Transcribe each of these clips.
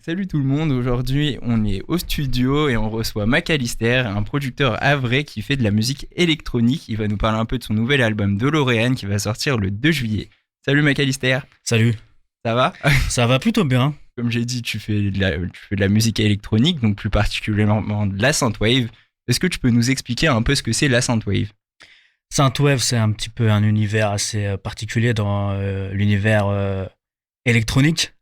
Salut tout le monde, aujourd'hui on est au studio et on reçoit Macalister, un producteur havrais qui fait de la musique électronique. Il va nous parler un peu de son nouvel album DeLorean qui va sortir le 2 juillet. Salut Macalister, Salut, ça va? ça va plutôt bien. Comme j'ai dit, tu fais de la musique électronique, donc plus particulièrement de la synthwave. Est-ce que tu peux nous expliquer un peu ce que c'est la synthwave? Synthwave, c'est un petit peu un univers assez particulier dans l'univers électronique.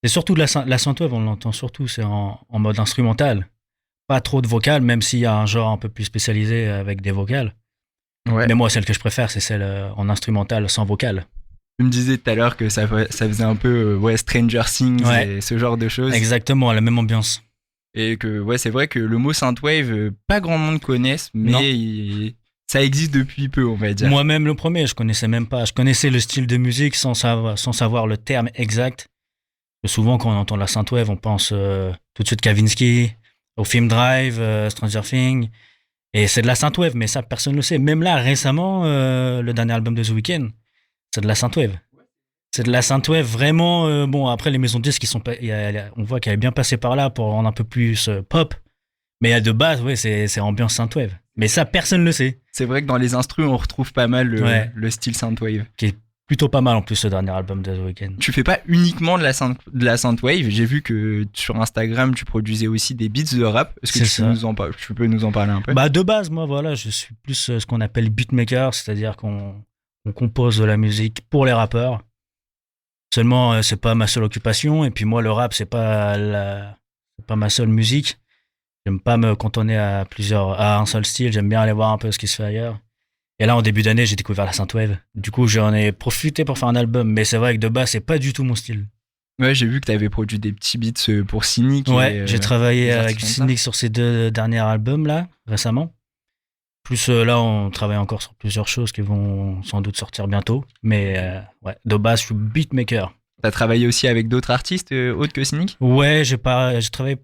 C'est surtout de la synthwave, on l'entend surtout, c'est en mode instrumental. Pas trop de vocales, même s'il y a un genre un peu plus spécialisé avec des vocales. Ouais. Mais moi, celle que je préfère, c'est celle en instrumental sans vocales. Tu me disais tout à l'heure que ça faisait un peu Stranger Things Ouais. et ce genre de choses. Exactement, la même ambiance. Et que ouais, c'est vrai que le mot synthwave, pas grand monde connaisse, Non. mais ça existe depuis peu, on va dire. Moi-même, le premier, je connaissais même pas. Je connaissais le style de musique sans savoir le terme exact. Souvent, quand on entend la synthwave, on pense tout de suite Kavinsky, au film Drive, Stranger Things. Et c'est de la synthwave, mais ça, personne ne le sait. Même là, récemment, le dernier album de The Weeknd, c'est de la synthwave. C'est de la synthwave vraiment. Bon, après, les maisons de disques, on voit qu'elle est bien passée par là pour rendre un peu plus pop. Mais de base, ouais, c'est ambiance synthwave. Mais ça, personne ne le sait. C'est vrai que dans les instrus, on retrouve pas mal Ouais. le style synthwave. Qui est plutôt pas mal en plus, ce dernier album de The Weeknd. Tu fais pas uniquement de la synthwave. J'ai vu que sur Instagram, tu produisais aussi des beats de rap. Est-ce que C'est ça. tu peux nous en parler un peu? Bah, de base, moi, voilà, je suis plus ce qu'on appelle beatmaker, c'est-à-dire qu'on compose de la musique pour les rappeurs. Seulement, c'est pas ma seule occupation. Et puis moi, le rap, c'est pas ma seule musique. J'aime pas me cantonner à un seul style. J'aime bien aller voir un peu ce qui se fait ailleurs. Et là, en début d'année, j'ai découvert la synthwave. Du coup, j'en ai profité pour faire un album. Mais c'est vrai que de base, c'est pas du tout mon style. Ouais, j'ai vu que tu avais produit des petits beats pour Cynic. Ouais, et, j'ai travaillé des avec artistes comme ça. Cynic sur ces deux derniers albums là, récemment. Plus là, on travaille encore sur plusieurs choses qui vont sans doute sortir bientôt. Mais ouais, de base, je suis beatmaker. T'as travaillé aussi avec d'autres artistes autres que Cynic? Ouais, j'ai travaillé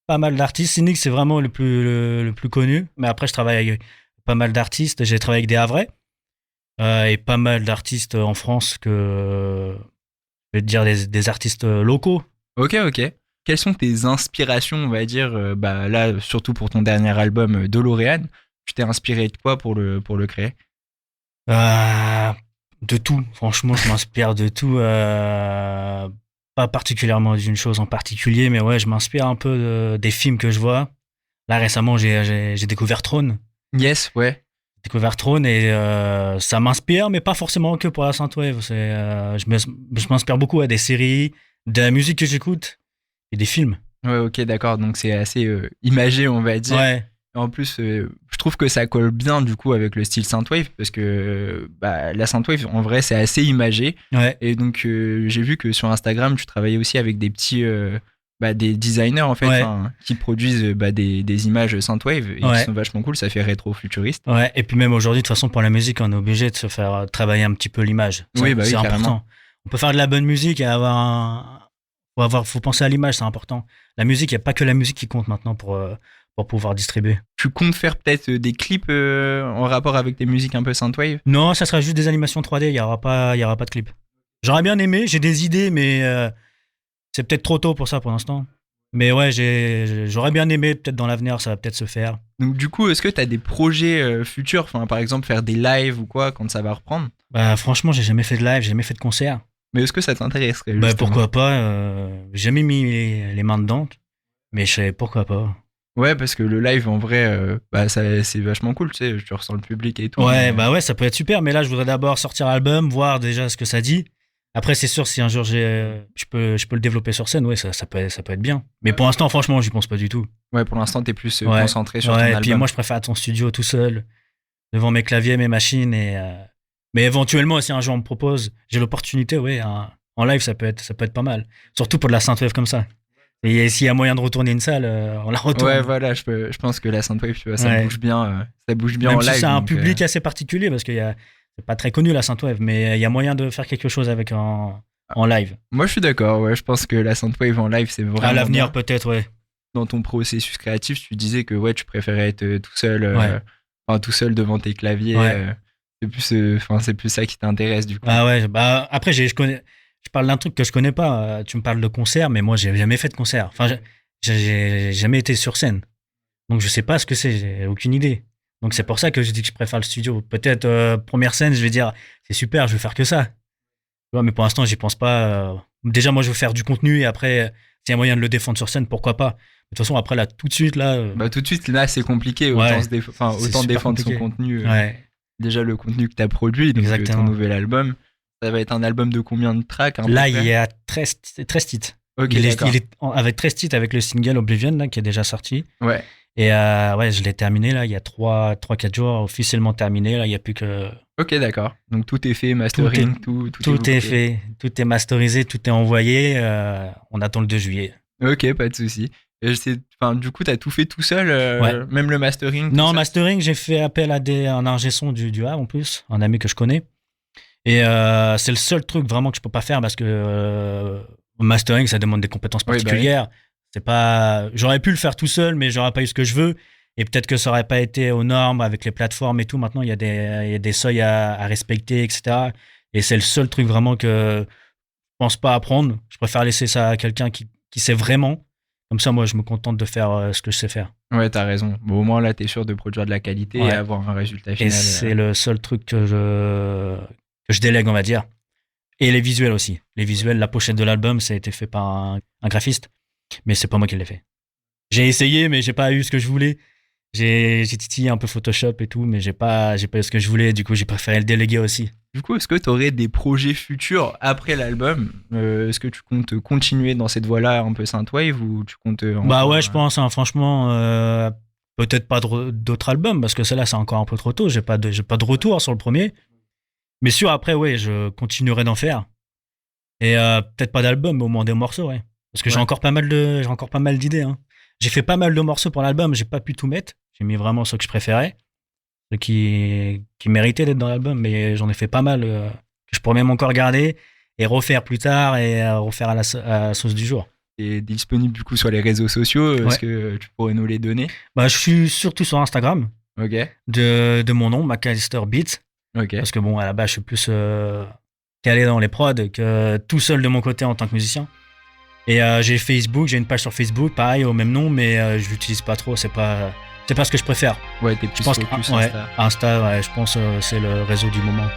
pas mal d'artistes. Cynic, c'est vraiment le plus connu. Mais après, je travaille avec pas mal d'artistes. J'ai travaillé avec des Havrais et pas mal d'artistes en France je vais te dire des artistes locaux. Ok, ok. Quelles sont tes inspirations, on va dire, bah là, surtout pour ton dernier album DeLorean, tu t'es inspiré de quoi pour le créer? Euh, de tout. Franchement, je m'inspire de tout. Pas particulièrement d'une chose en particulier, mais ouais, je m'inspire un peu des films que je vois. Là, récemment, j'ai découvert Throne. Yes, ouais. J'ai découvert Throne et ça m'inspire, mais pas forcément que pour la synthwave. Je m'inspire beaucoup à des séries, de la musique que j'écoute et des films. Ouais, ok, d'accord. Donc c'est assez imagé, on va dire. Ouais, En plus, je trouve que ça colle bien du coup avec le style synthwave parce que bah, la synthwave, en vrai, c'est assez imagé. ouais, Et donc, j'ai vu que sur Instagram, tu travaillais aussi avec des petits, bah, des designers en fait, ouais, hein, qui produisent bah, des images synthwave et qui ouais. sont vachement cool. Ça fait rétro-futuriste. Ouais, et puis même aujourd'hui, de toute façon, pour la musique, on est obligé de se faire travailler un petit peu l'image. Oui, bah oui, C'est carrément. important. On peut faire de la bonne musique et faut penser à l'image, c'est important. La musique, il n'y a pas que la musique qui compte maintenant pour pouvoir distribuer. Tu comptes faire peut-être des clips en rapport avec des musiques un peu synthwave? Non, ça sera juste des animations 3D, il y aura pas de clip. J'aurais bien aimé, j'ai des idées, mais c'est peut-être trop tôt pour ça pour l'instant. Mais ouais, j'aurais bien aimé, peut-être dans l'avenir, ça va peut-être se faire. Donc du coup, est-ce que tu as des projets futurs, enfin, par exemple faire des lives ou quoi quand ça va reprendre? Bah, franchement, j'ai jamais fait de live, j'ai jamais fait de concert. Mais est-ce que ça t'intéresserait Bah, justement? pourquoi pas, j'ai jamais mis les mains dedans, mais je sais pourquoi pas. Ouais, parce que le live en vrai, bah, c'est vachement cool, tu sais, tu ressens le public et tout. Ouais, mais- bah ouais, ça peut être super, mais là, je voudrais d'abord sortir l'album, voir déjà ce que ça dit. Après, c'est sûr, si un jour je peux le développer sur scène, ouais, ça peut être bien. Mais pour l'instant, franchement, j'y pense pas du tout. Ouais, pour l'instant, t'es plus Ouais, concentré sur ton ouais, et puis album. moi, je préfère être en studio tout seul, devant mes claviers, mes machines, mais éventuellement, si un jour on me propose, j'ai l'opportunité, ouais, en live, ça peut être pas mal. Surtout pour de la synthwave comme ça. Et s'il y a moyen de retourner une salle, on la retourne. Ouais, voilà, je pense que la synthwave, tu vois, Ouais. ça bouge bien Même en si live. c'est un donc, public assez particulier, parce c'est pas très connu la synthwave, mais il y a moyen de faire quelque chose avec en live. Moi, je suis d'accord, ouais, je pense que la synthwave en live, c'est À vraiment l'avenir, bien. peut-être, ouais. Dans ton processus créatif, tu disais que ouais, tu préférais être tout seul, Ouais. enfin, tout seul devant tes claviers. Ouais. C'est plus ça qui t'intéresse du coup. Ah ouais, bah après, je connais. je parle d'un truc que je connais pas. Tu me parles de concert, mais moi, j'ai jamais fait de concert. Enfin, j'ai jamais été sur scène. Donc, je sais pas ce que c'est. J'ai aucune idée. Donc, c'est pour ça que je dis que je préfère le studio. Peut-être, première scène, je vais dire, c'est super, je vais faire que ça. Tu vois, mais pour l'instant, j'y pense pas. Déjà, moi, je veux faire du contenu et après, s'il y a moyen de le défendre sur scène, pourquoi pas. De toute façon, après, là, tout de suite, là. Bah, tout de suite, là, c'est compliqué. Ouais, Autant défendre compliqué. son contenu. Ouais. Déjà, le contenu que tu as produit, donc Exactement. ton nouvel album. Ça va être un album de combien de tracks Là, il y a 13 titres. Ok, il d'accord. est avec 13 titres avec le single Oblivion, là, qui est déjà sorti. Ouais. Et ouais, je l'ai terminé, là, il y a 3-4 jours, officiellement terminé. Là, il n'y a plus que. Ok, d'accord. Donc tout est fait, mastering, tout est fait, tout est masterisé, tout est envoyé. On attend le 2 juillet. Ok, pas de souci. Du coup, t'as tout fait tout seul, Ouais. même le mastering. Non, tout ça mastering, j'ai fait appel à un ingé son du Havre en plus, un ami que je connais. Et c'est le seul truc vraiment que je peux pas faire parce que mastering, ça demande des compétences particulières. C'est pas, j'aurais pu le faire tout seul, mais j'aurais pas eu ce que je veux. Et peut-être que ça aurait pas été aux normes avec les plateformes et tout. Maintenant, il y a des seuils à respecter, etc. Et c'est le seul truc vraiment que je pense pas apprendre. Je préfère laisser ça à quelqu'un qui sait vraiment. Comme ça, moi, je me contente de faire ce que je sais faire. Ouais, t'as raison. Bon, au moins, là, t'es sûr de produire de la qualité et avoir un résultat final. Et c'est le seul truc que je délègue, on va dire. Et les visuels aussi. Les visuels, la pochette de l'album, ça a été fait par un graphiste. Mais c'est pas moi qui l'ai fait. J'ai essayé, mais j'ai pas eu ce que je voulais. J'ai titillé un peu Photoshop et tout, mais j'ai pas eu ce que je voulais. Du coup, j'ai préféré le déléguer aussi. Du coup, est-ce que tu aurais des projets futurs après l'album Est-ce que tu comptes continuer dans cette voie-là un peu synthwave ou tu comptes Bah ouais, je pense, hein, franchement, peut-être pas d'autres albums parce que celle-là, c'est encore un peu trop tôt. J'ai pas de retour sur le premier. Mais sûr, après, ouais, je continuerai d'en faire. Et peut-être pas d'album, mais au moins des morceaux, ouais. Parce que j'ai encore pas mal d'idées. Hein. J'ai fait pas mal de morceaux pour l'album, j'ai pas pu tout mettre. J'ai mis vraiment ceux que je préférais, ceux qui méritaient d'être dans l'album, mais j'en ai fait pas mal que je pourrais même encore garder et refaire plus tard et refaire à la sauce du jour. Et disponible du coup sur les réseaux sociaux, est-ce que tu pourrais nous les donner? Bah, je suis surtout sur Instagram. Ok. De mon nom, Macalister Beats. Ok. Parce que bon, à la base, je suis plus calé dans les prods que tout seul de mon côté en tant que musicien. Et j'ai Facebook, j'ai une page sur Facebook, pareil, au même nom, mais je l'utilise pas trop, c'est pas ce que je préfère. Ouais, t'es plus focus Insta, ouais, je pense c'est le réseau du moment.